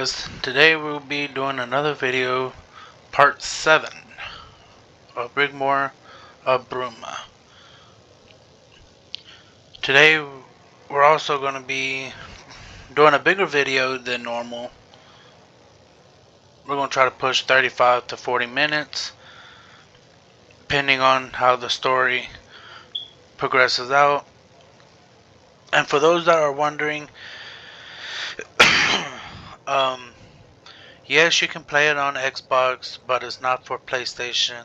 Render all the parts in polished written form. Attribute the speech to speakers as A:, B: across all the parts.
A: guys, today we'll be doing another video, part 7 of Rigmor of Bruma. Today we're also going to be doing a bigger video than normal. We're going to try to push 35 to 40 minutes, depending on how the story progresses out. And for those that are wondering, yes, you can play it on Xbox, but it's not for PlayStation.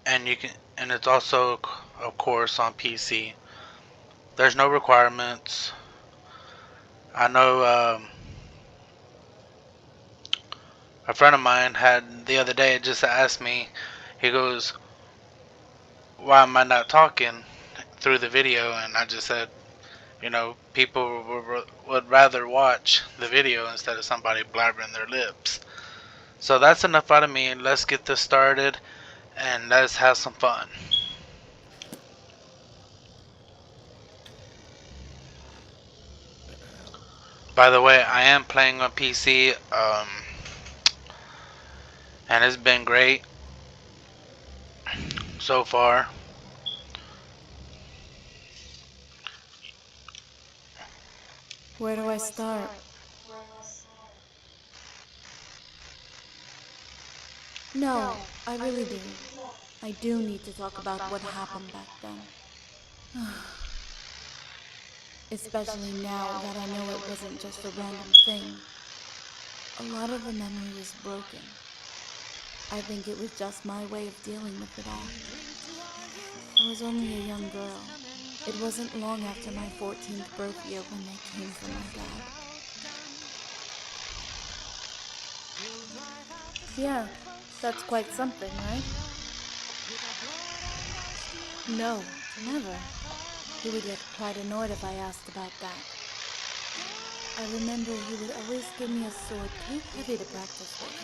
A: And it's also, of course, on PC. There's no requirements. I know a friend of mine had the other day just asked me, he goes, why am I not talking through the video? And I just said, people would rather watch the video instead of somebody blabbering their lips. So that's enough out of me. Let's get this started and let's have some fun. By the way, I am playing on PC, and it's been great so far.
B: Where do I start? No, I really do. I do need to talk about what happened back then. Especially now that I know it wasn't just a random thing. A lot of the memory is broken. I think it was just my way of dealing with it all. I was only a young girl. It wasn't long after my 14th birth year when they came for my dad. Yeah, that's quite something, right? No, never. He would get quite annoyed if I asked about that. I remember he would always give me a sword too heavy to practice with,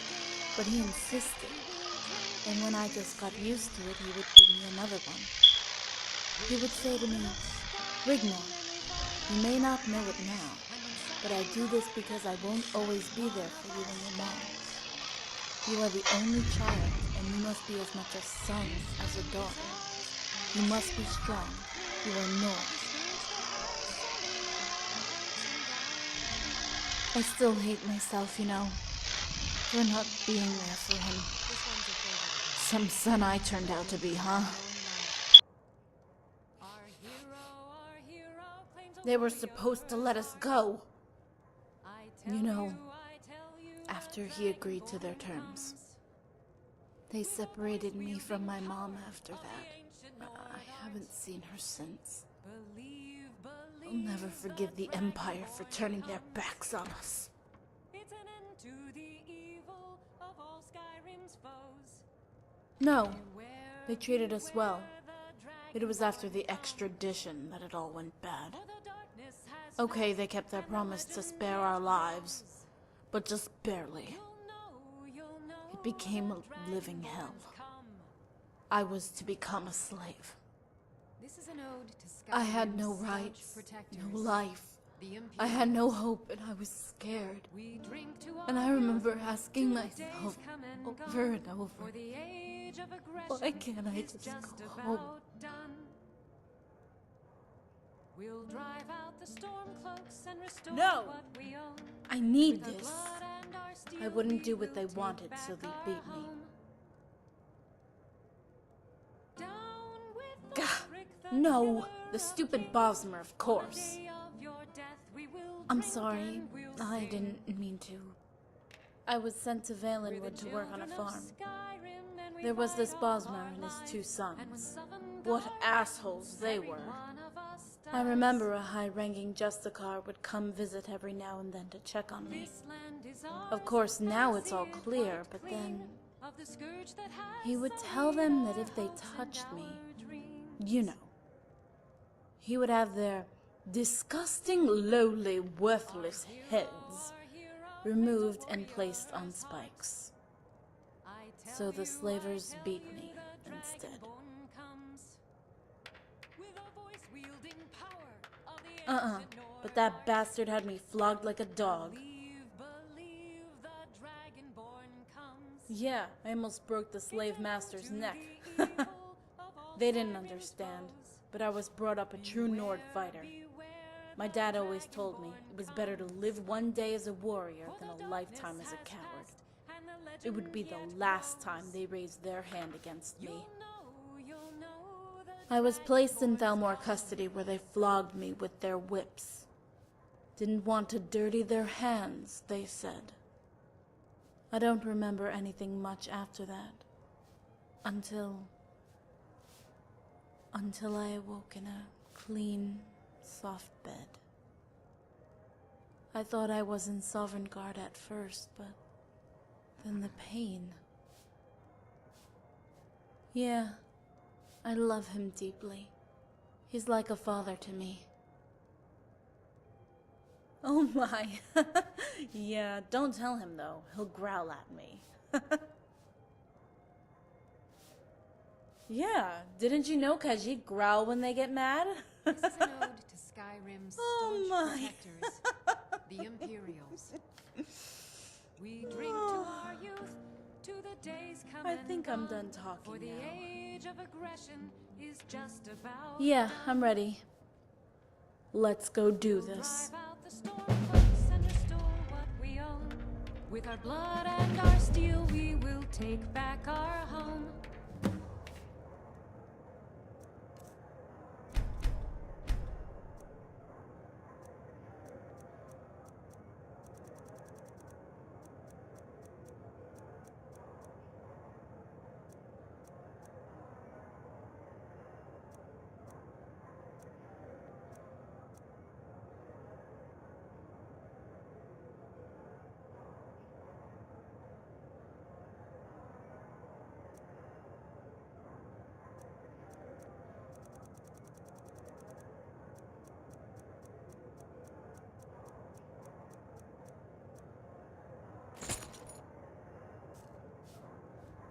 B: but he insisted. And when I just got used to it, he would give me another one. He would say to me, "Rigmor, you may not know it now, but I do this because I won't always be there for you and your mom. You are the only child, and you must be as much a son as a daughter. You must be strong. You are Norse." I still hate myself, for not being there for him. Some son I turned out to be, huh? They were supposed to let us go. After he agreed to their terms. They separated me from my mom after that. I haven't seen her since. I'll never forgive the Empire for turning their backs on us. No, they treated us well. It was after the extradition that it all went bad. Okay, they kept their promise to spare our lives, but just barely. It became a living hell. I was to become a slave. I had no rights, no life. I had no hope, and I was scared. And I remember asking myself over and over, why can't I just go home? No! I need this. I wouldn't do what they wanted, so they beat me. Gah! No! The stupid Bosmer, of course. I'm sorry. I didn't mean to. I was sent to Valenwood to work on a farm. There was this Bosmer and his 2 sons. What assholes they were. I remember a high-ranking Justicar would come visit every now and then to check on me. Of course, now it's all clear, but then he would tell them that if they touched me, he would have their disgusting, lowly, worthless heads removed and placed on spikes. So the slavers beat me instead. But that bastard had me flogged like a dog. Yeah, I almost broke the slave master's neck. They didn't understand, but I was brought up a true Nord fighter. My dad always told me it was better to live one day as a warrior than a lifetime as a coward. It would be the last time they raised their hand against me. I was placed in Thalmor custody where they flogged me with their whips. Didn't want to dirty their hands, they said. I don't remember anything much after that. Until I awoke in a clean, soft bed. I thought I was in Sovereign Guard at first, but then the pain. Yeah, I love him deeply. He's like a father to me. Oh my. Yeah, don't tell him though. He'll growl at me. Yeah, didn't you know Khajiit growl when they get mad?
C: This is an ode to Skyrim's
B: Oh
C: staunch
B: my.
C: protectors, the Imperials. We drink to our youth, to the days come
B: I
C: and
B: think I'm
C: gone,
B: done talking
C: for the
B: now.
C: age of aggression is just about.
B: Yeah, I'm ready. Let's go do
C: We'll
B: this.
C: drive out the storm clouds and restore what we own. With our blood and our steel, we will take back our home.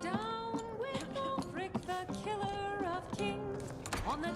C: Down with Ulfric, the killer of kings, on the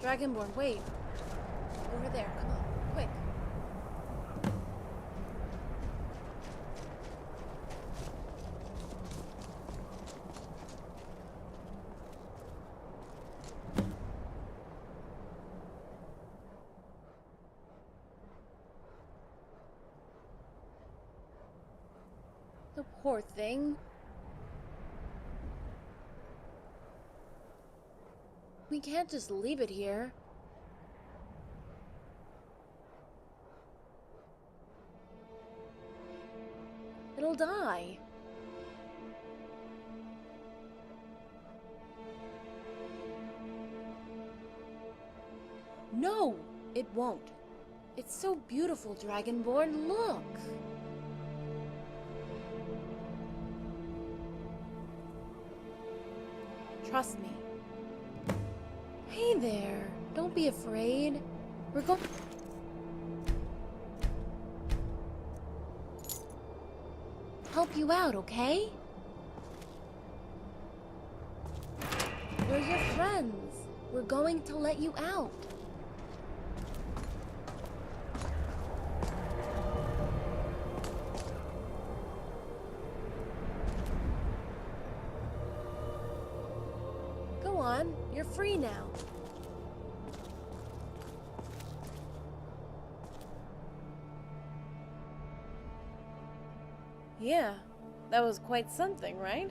B: Dragonborn, wait. Over there, come on, quick. The poor thing. We can't just leave it here. It'll die. No, it won't. It's so beautiful, Dragonborn. Look. Trust me. Hey there. Don't be afraid. We're going... help you out, okay? We're your friends. We're going to let you out. Go on, you're free now. Yeah, that was quite something, right?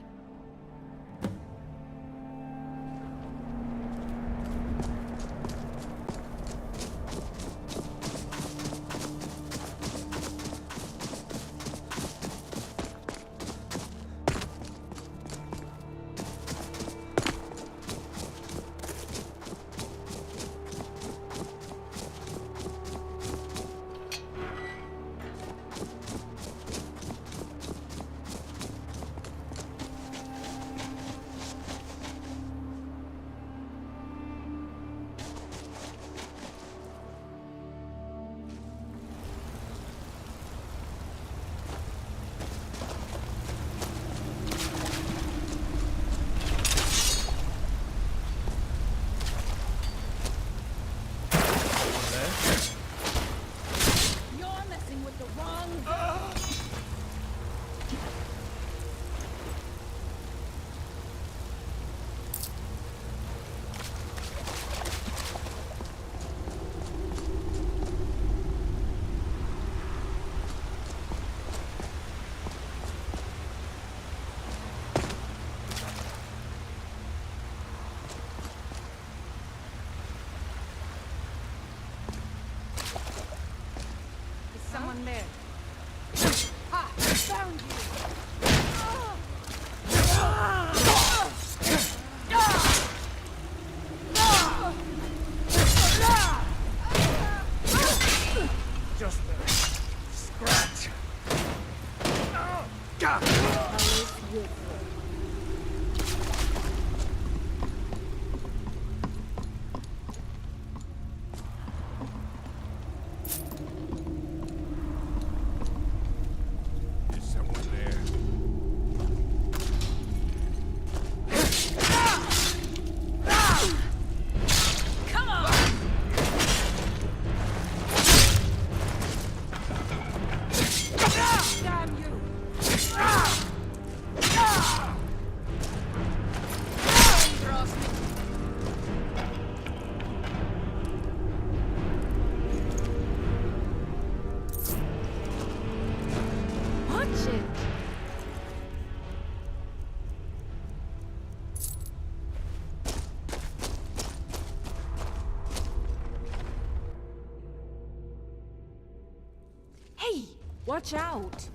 C: Watch out!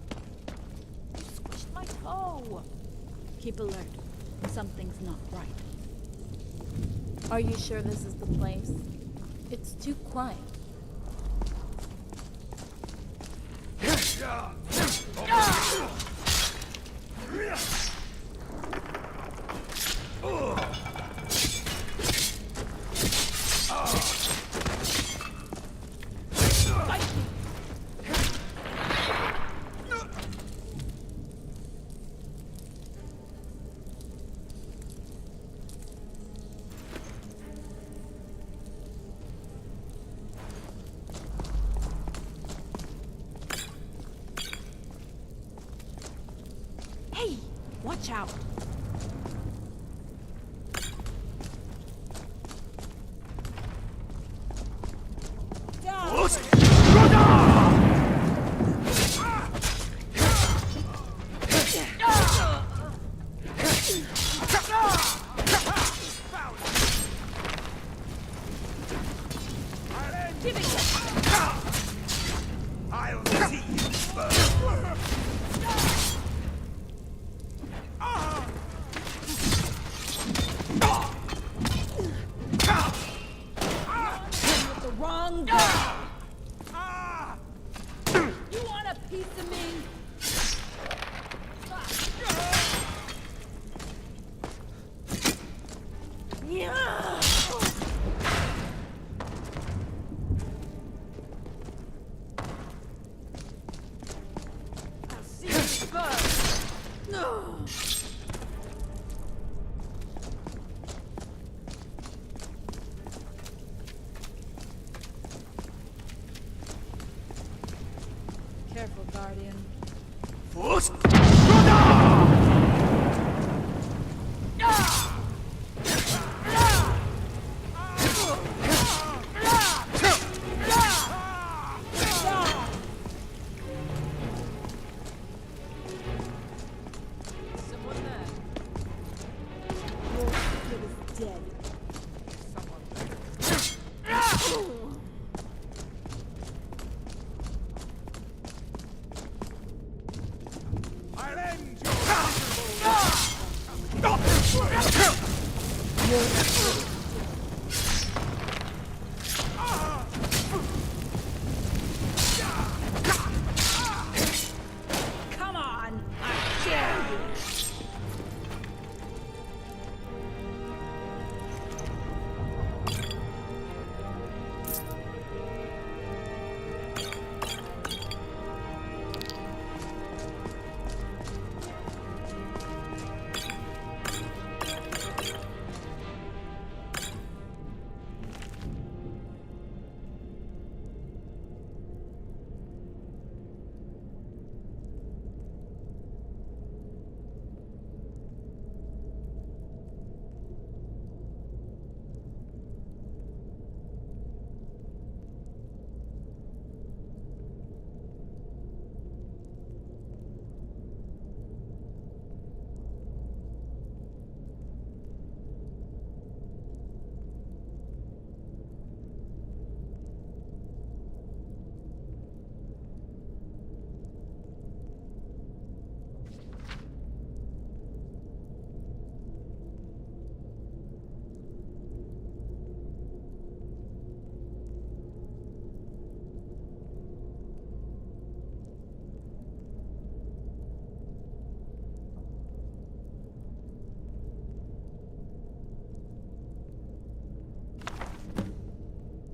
C: You squished my toe!
B: Keep alert. Something's not right. Are you sure this is the place? It's too quiet.
C: Hey! Watch out!
D: I'll see you burn.
C: With the wrong guy! You want a piece of me? Yeah! I'll see you first! No!
B: Careful, Guardian.
C: Someone there.
B: Your kid is dead.
C: Someone
D: I'll end your
C: Come on! I dare you!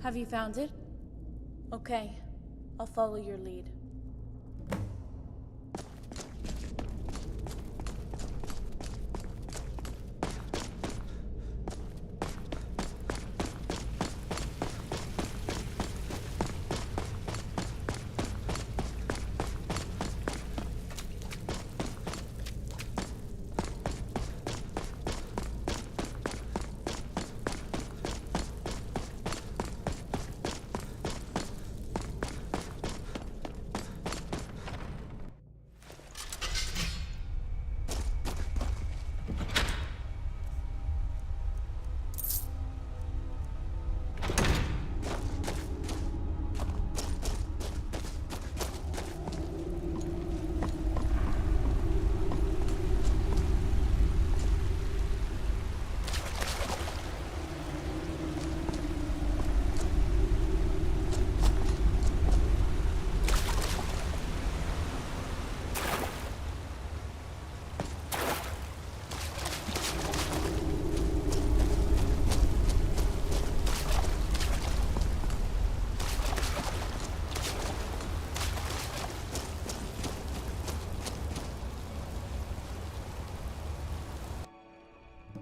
B: Have you found it? Okay, I'll follow your lead.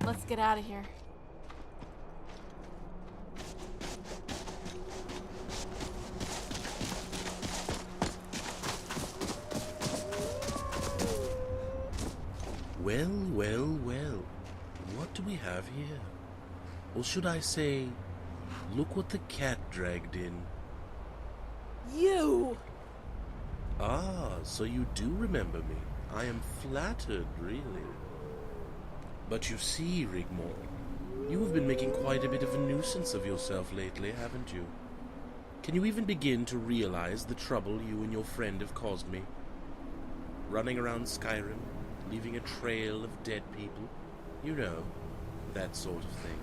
B: Let's get out of here.
E: Well, well, well. What do we have here? Or should I say, look what the cat dragged in.
B: You!
E: Ah, so you do remember me. I am flattered, really. But you see, Rigmor, you have been making quite a bit of a nuisance of yourself lately, haven't you? Can you even begin to realize the trouble you and your friend have caused me? Running around Skyrim, leaving a trail of dead people. You know, that sort of thing.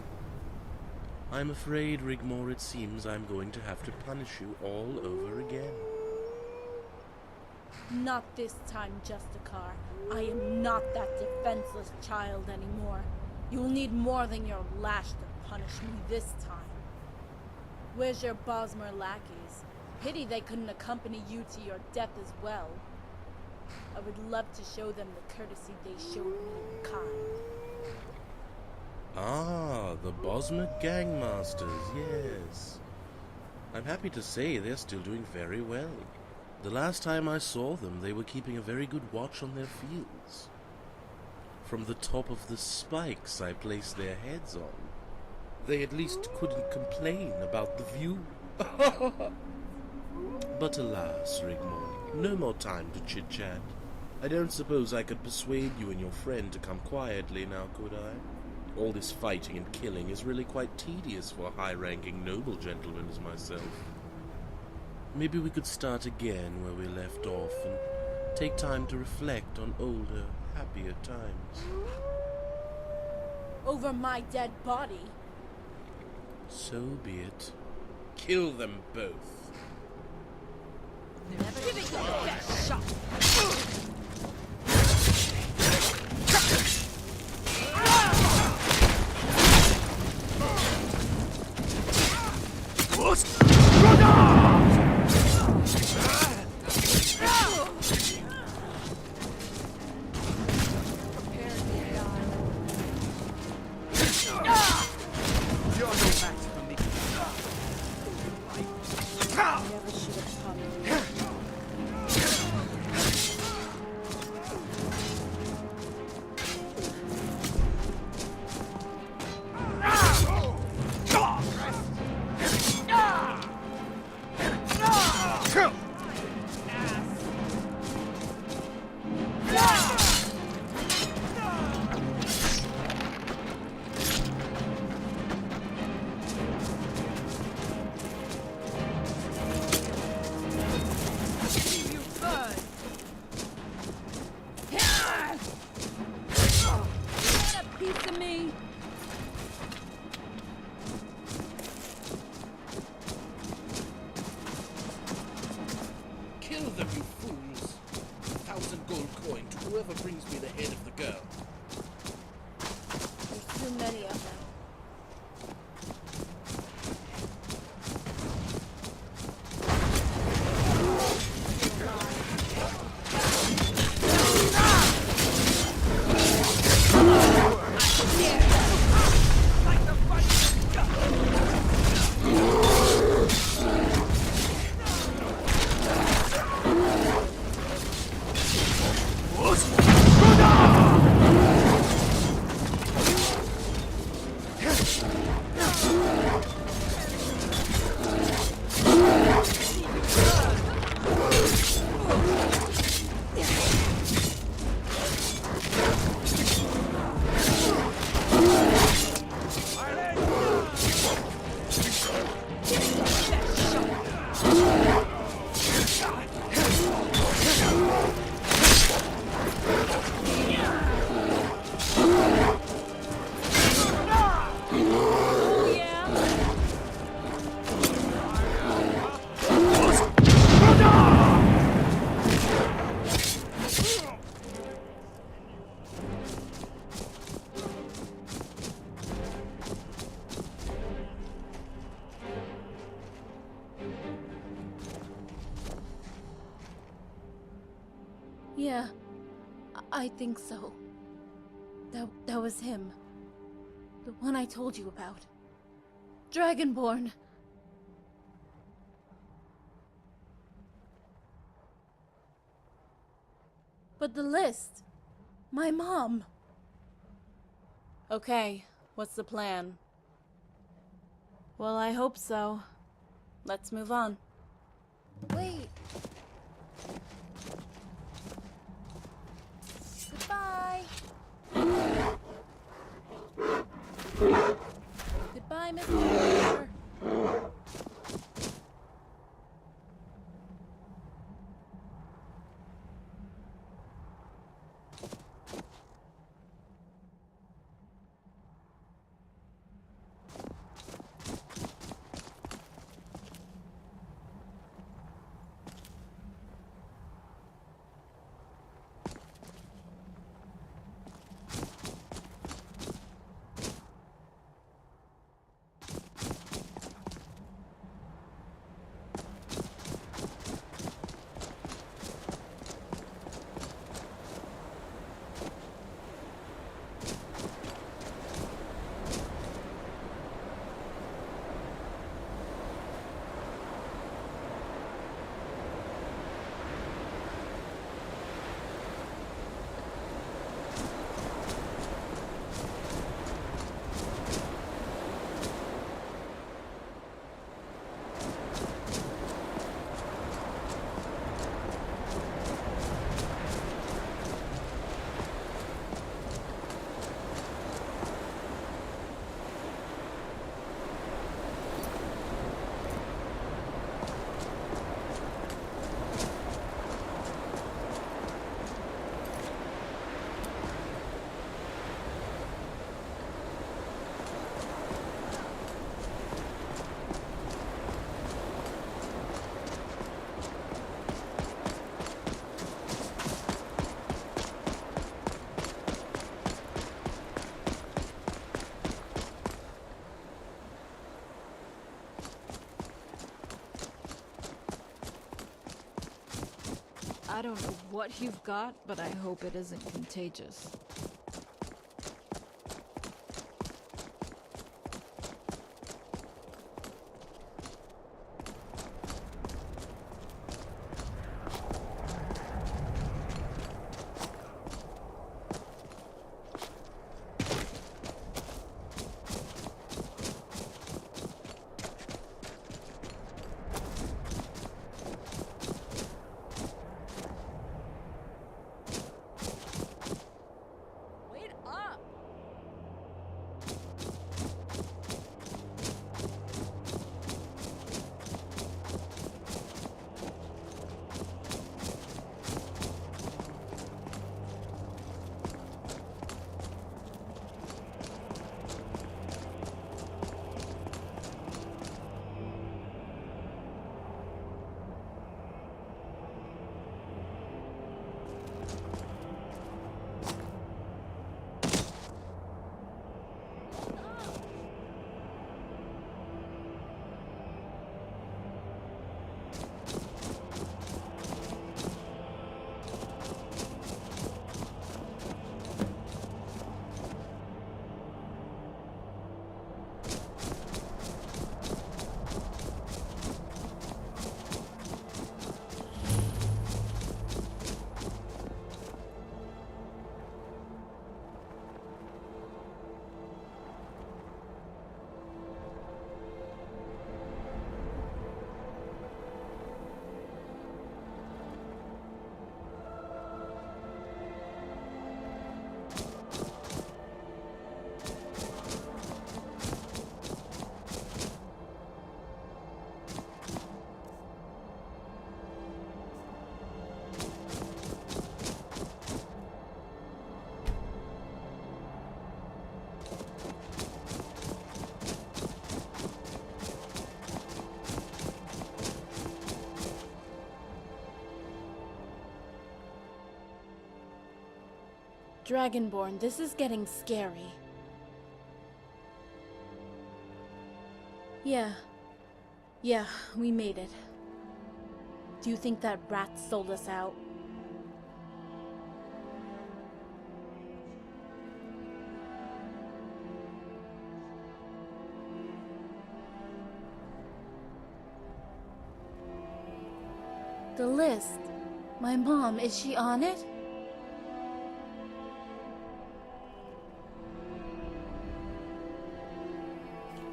E: I'm afraid, Rigmor, it seems I'm going to have to punish you all over again.
B: Not this time, Justicar. I am not that defenseless child anymore. You will need more than your lash to punish me this time. Where's your Bosmer lackeys? Pity they couldn't accompany you to your death as well. I would love to show them the courtesy they showed me in kind.
E: Ah, the Bosmer Gangmasters, yes. I'm happy to say they're still doing very well. The last time I saw them, they were keeping a very good watch on their fields. From the top of the spikes I placed their heads on, they at least couldn't complain about the view. But alas, Rigmor, no more time to chit-chat. I don't suppose I could persuade you and your friend to come quietly now, could I? All this fighting and killing is really quite tedious for a high-ranking noble gentleman as myself. Maybe we could start again where we left off and take time to reflect on older, happier times.
B: Over my dead body?
E: So be it. Kill them both.
B: Give it your best shot!
E: Whoever brings me the head of the girl.
B: There's too many of them. Yeah, I think so. That was him. The one I told you about. Dragonborn! But the list... My mom! Okay, what's the plan? Well, I hope so. Let's move on. Wait! Goodbye! Goodbye, Mr. Rigmor.
C: I don't know what you've got, but I hope it isn't contagious.
B: Wait up! Dragonborn, this is getting scary. Yeah, we made it. Do you think that rat sold us out? The list. My mom, is she on it?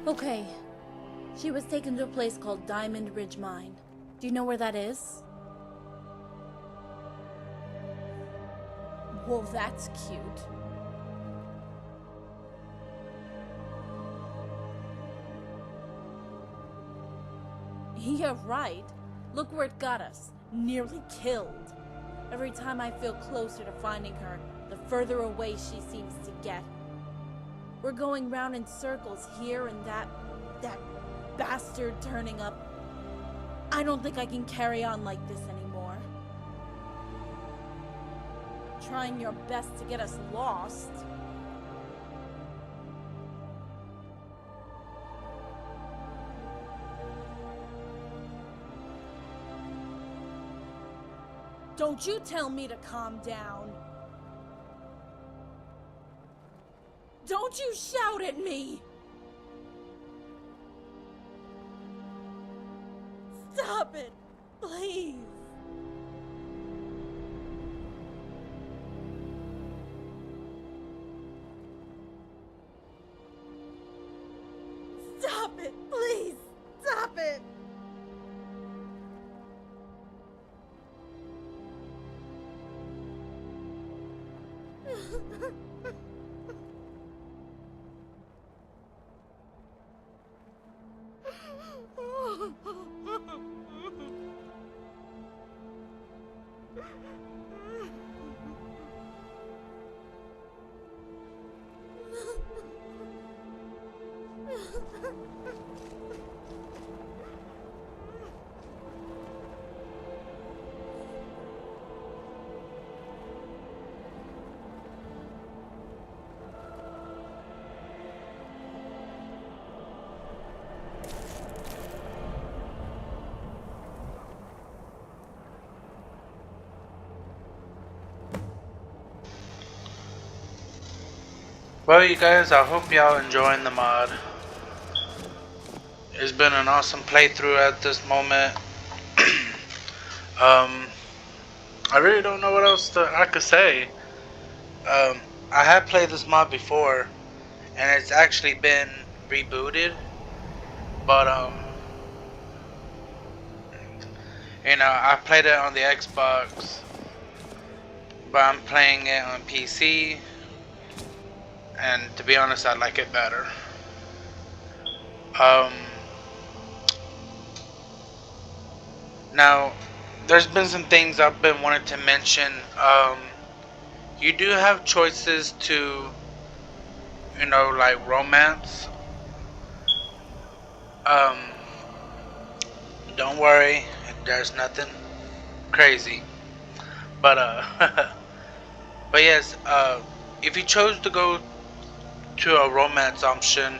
B: Okay. She was taken to a place called Diamond Ridge Mine. Do you know where that is? Well, that's cute. Yeah, right. Look where it got us. Nearly killed. Every time I feel closer to finding her, the further away she seems to get. We're going round in circles here and that bastard turning up. I don't think I can carry on like this anymore. Trying your best to get us lost. Don't you tell me to calm down. Don't you shout at me. Stop it, please. Stop it, please. Stop it.
A: Well, you guys, I hope y'all enjoying the mod. It's been an awesome playthrough at this moment. I really don't know what else I could say. I have played this mod before, and it's actually been rebooted. But you know, I played it on the Xbox, but I'm playing it on PC. And to be honest, I like it better. Now, there's been some things I've been wanting to mention. You do have choices to, you know, like romance. Don't worry, there's nothing crazy. But but yes, if you chose to go to a romance option,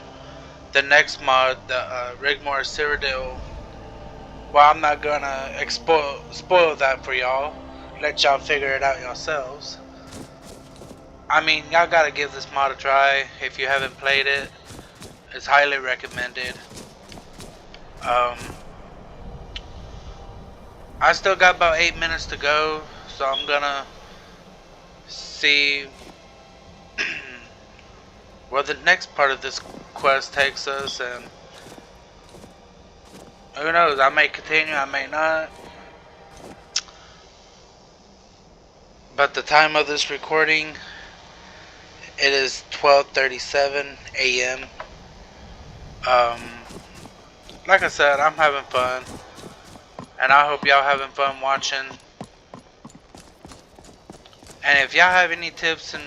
A: the next mod, the Rigmor Cyrodiil, well, I'm not gonna spoil that for y'all. Let y'all figure it out yourselves. I mean, y'all gotta give this mod a try if you haven't played it. It's highly recommended. I still got about 8 minutes to go, so I'm gonna see where the next part of this quest takes us, and who knows, I may continue, I may not. But the time of this recording, it is 12:37 a.m. Like I said, I'm having fun, and I hope y'all having fun watching. And if y'all have any tips and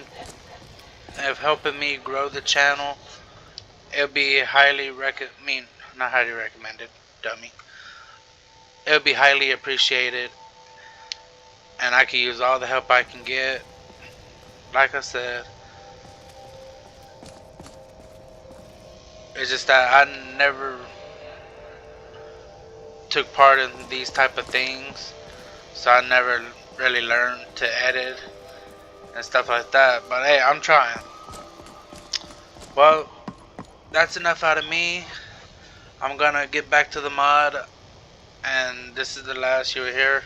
A: of helping me grow the channel, it'll be highly not highly recommended, dummy. It'll be highly appreciated, and I can use all the help I can get. Like I said, it's just that I never took part in these type of things, so I never really learned to edit and stuff like that. But hey, I'm trying. Well, that's enough out of me. I'm gonna get back to the mod, and this is the last you'll hear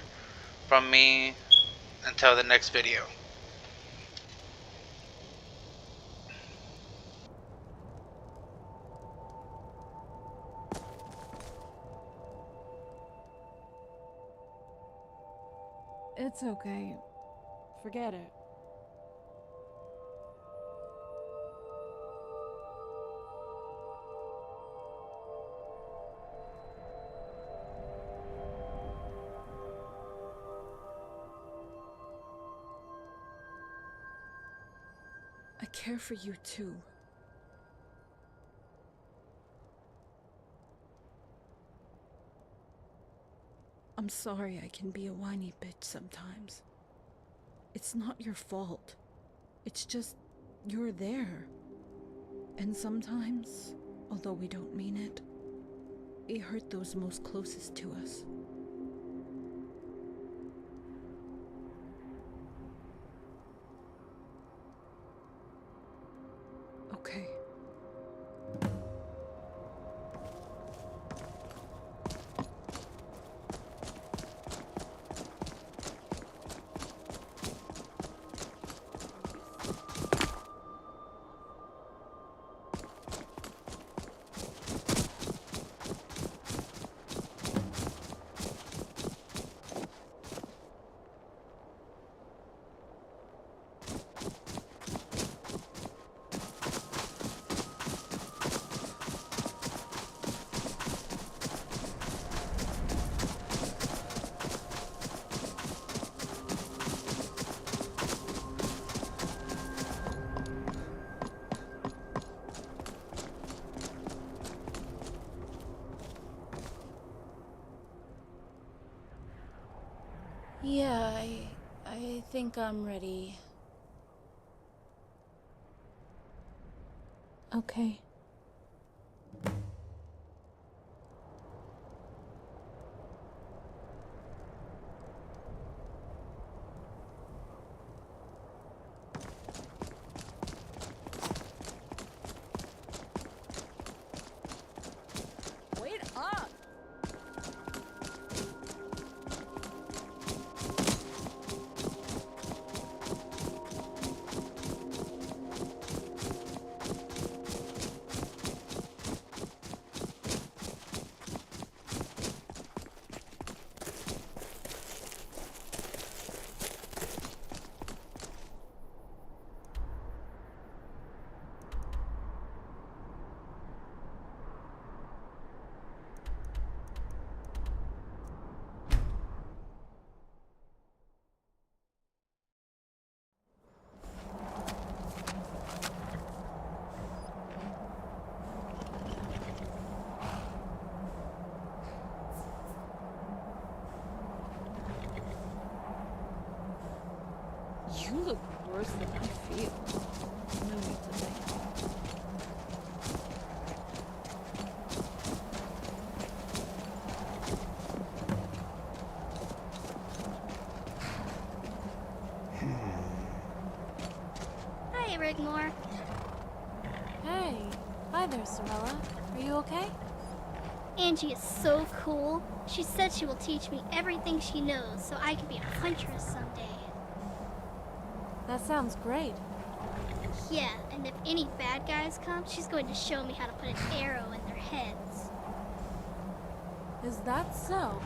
A: from me until the next video.
C: It's okay. Forget it. I care for you too. I'm sorry I can be a whiny bitch sometimes. It's not your fault. It's just you're there. And sometimes, although we don't mean it, it hurt those most closest to us. Okay.
B: Yeah, I think I'm ready. Okay.
C: Wait up! You look worse than I feel. No need to thank you.
F: Hi, Rigmor.
B: Hey. Hi there, Sorella. Are you okay?
F: Angie is so cool. She said she will teach me everything she knows so I can be a huntress someday.
B: That sounds great.
F: Yeah, and if any bad guys come, she's going to show me how to put an arrow in their heads.
B: Is that so?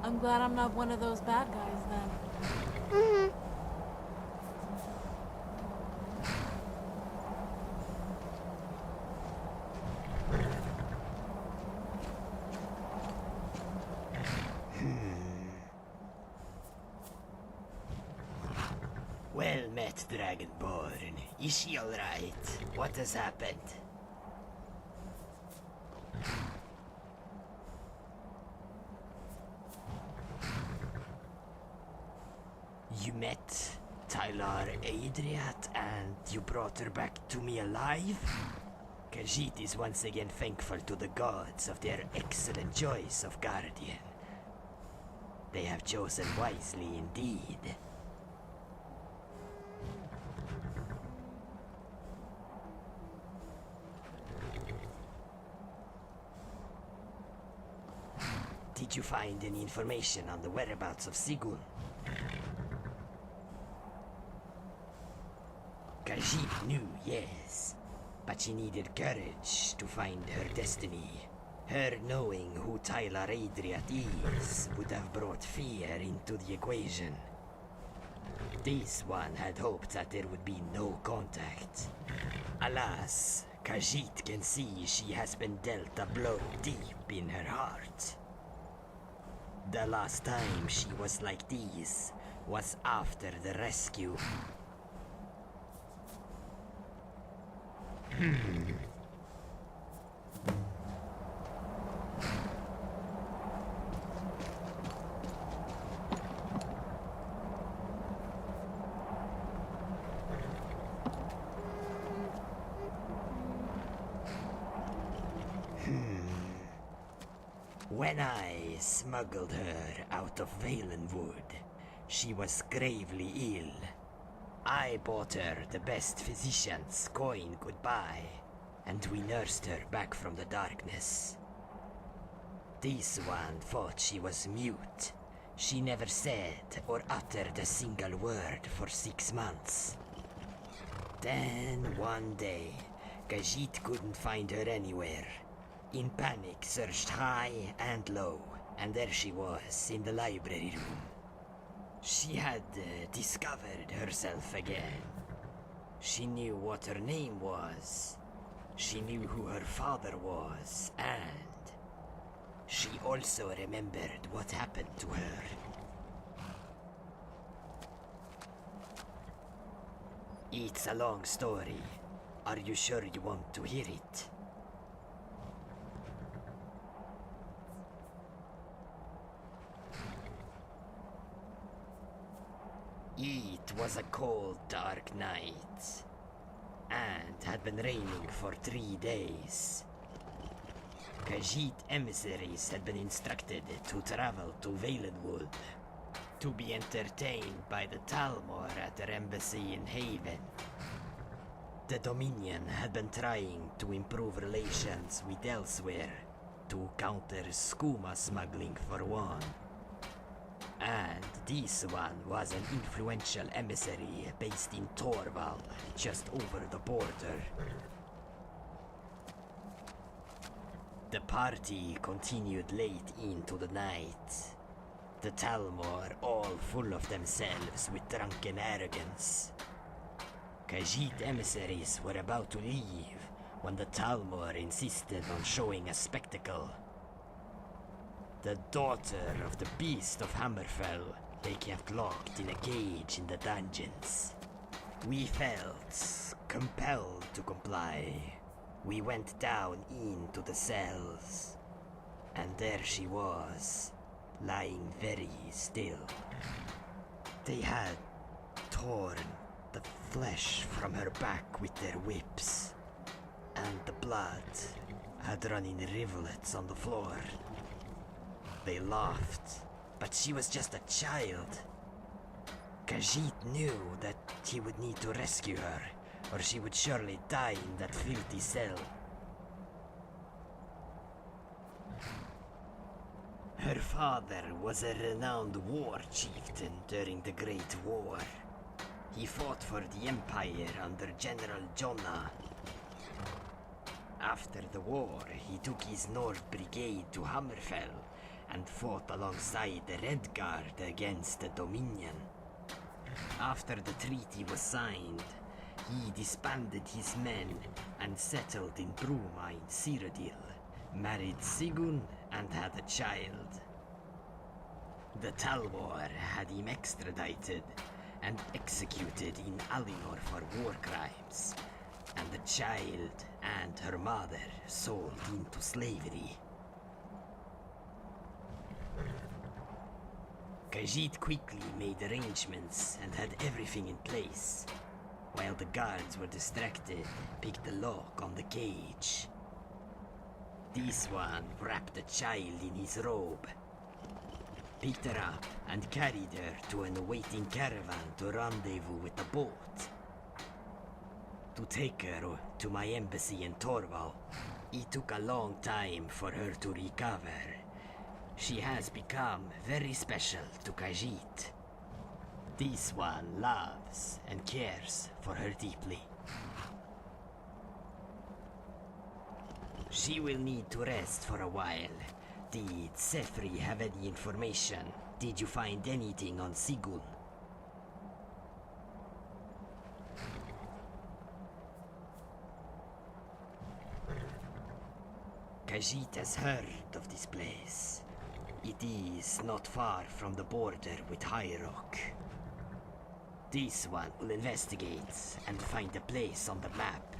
B: I'm glad I'm not one of those bad guys then.
F: Mm-hmm.
G: Well met, Dragonborn. Is she alright? What has happened? You met Tylar Adriat and you brought her back to me alive? Khajiit is once again thankful to the gods of their excellent choice of guardian. They have chosen wisely indeed. Did Did you find any information on the whereabouts of Sigun? Khajiit knew, yes, but she needed courage to find her destiny. Her knowing who Tyler Adriat is would have brought fear into the equation. This one had hoped that there would be no contact. Alas, Khajiit can see she has been dealt a blow deep in her heart. The last time she was like this was after the rescue. When I smuggled her out of Valenwood, she was gravely ill. I bought her the best physician's coin could buy, and we nursed her back from the darkness. This one thought she was mute. She never said or uttered a single word for 6 months. Then one day, Khajiit couldn't find her anywhere. In panic, searched high and low, and there she was in the library room. She had discovered herself again. She knew what her name was. She knew who her father was, and she also remembered what happened to her. It's a long story. Are you sure you want to hear it? It was a cold, dark night, and had been raining for 3 days. Khajiit emissaries had been instructed to travel to Valenwood to be entertained by the Talmor at their embassy in Haven. The Dominion had been trying to improve relations with elsewhere to counter skooma smuggling for one. And this one was an influential emissary based in Torval, just over the border. The party continued late into the night. The Talmor all full of themselves with drunken arrogance. Khajiit emissaries were about to leave when the Talmor insisted on showing a spectacle. The daughter of the beast of Hammerfell they kept locked in a cage in the dungeons. We felt compelled to comply. We went down into the cells, and there she was, lying very still. They had torn the flesh from her back with their whips, and the blood had run in rivulets on the floor. They laughed, but she was just a child. Khajiit knew that he would need to rescue her, or she would surely die in that filthy cell. Her father was a renowned war chieftain during the Great War. He fought for the Empire under General Jonna. After the war, he took his North Brigade to Hammerfell and fought alongside the Red Guard against the Dominion. After the treaty was signed, he disbanded his men and settled in Bruma in Cyrodiil, married Sigun and had a child. The Talmor had him extradited and executed in Alinor for war crimes, and the child and her mother sold into slavery. Khajiit quickly made arrangements and had everything in place, while the guards were distracted, picked the lock on the cage. This one wrapped the child in his robe, picked her up and carried her to an awaiting caravan to rendezvous with the boat. To take her to my embassy in Torval, it took a long time for her to recover. She has become very special to Khajiit. This one loves and cares for her deeply. She will need to rest for a while. Did Sefri have any information? Did you find anything on Sigun? Khajiit has heard of this place. It is not far from the border with High Rock. This one will investigate and find a place on the map.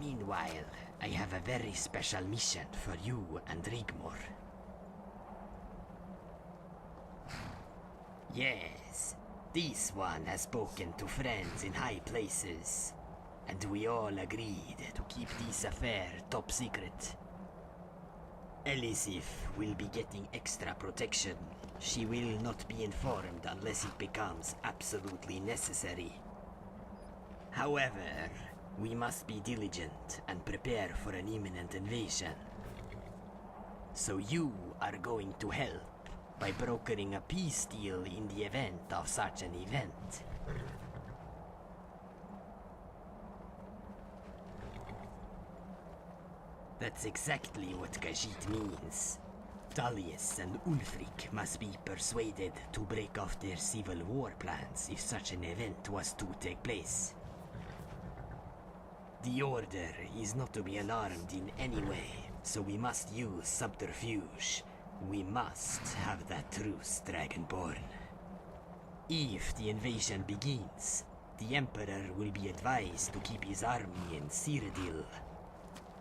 G: Meanwhile, I have a very special mission for you and Rigmor. Yes, this one has spoken to friends in high places, and we all agreed to keep this affair top secret. Elisif will be getting extra protection. She will not be informed unless it becomes absolutely necessary. However, we must be diligent and prepare for an imminent invasion. So you are going to help by brokering a peace deal in the event of such an event. That's exactly what Khajiit means. Dalius and Ulfric must be persuaded to break off their civil war plans if such an event was to take place. The Order is not to be alarmed in any way, so we must use subterfuge. We must have that truce, Dragonborn. If the invasion begins, the Emperor will be advised to keep his army in Cyrodiil.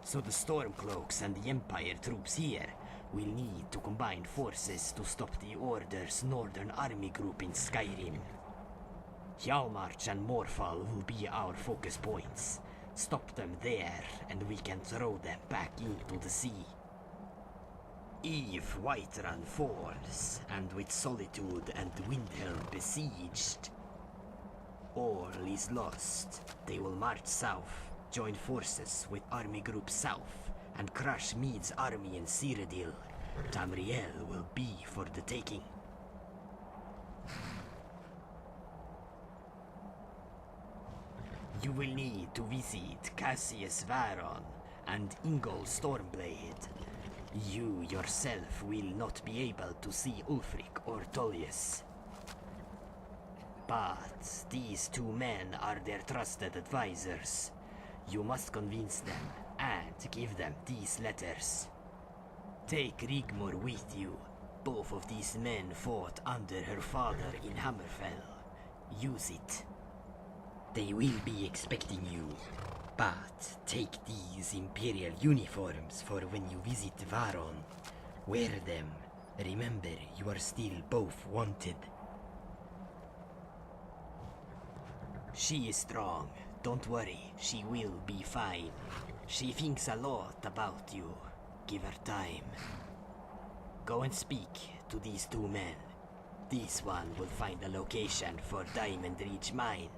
G: So the Stormcloaks and the Empire troops here will need to combine forces to stop the Order's northern army group in Skyrim. Hjalmarch and Morfall will be our focus points. Stop them there, and we can throw them back into the sea. If Whiterun falls, and with Solitude and Windhelm besieged, all is lost. They will march south, join forces with Army Group South, and crush Meade's army in Cyrodiil. Tamriel will be for the taking. You will need to visit Cassius Varon and Ingol Stormblade. You yourself will not be able to see Ulfric or Tullius. But these two men are their trusted advisors. You must convince them and give them these letters. Take Rigmor with you. Both of these men fought under her father in Hammerfell. Use it. They will be expecting you. But take these Imperial uniforms for when you visit Varon. Wear them. Remember, you are still both wanted. She is strong. Don't worry, she will be fine. She thinks a lot about you. Give her time. Go and speak to these two men. This one will find a location for Diamond Ridge Mine.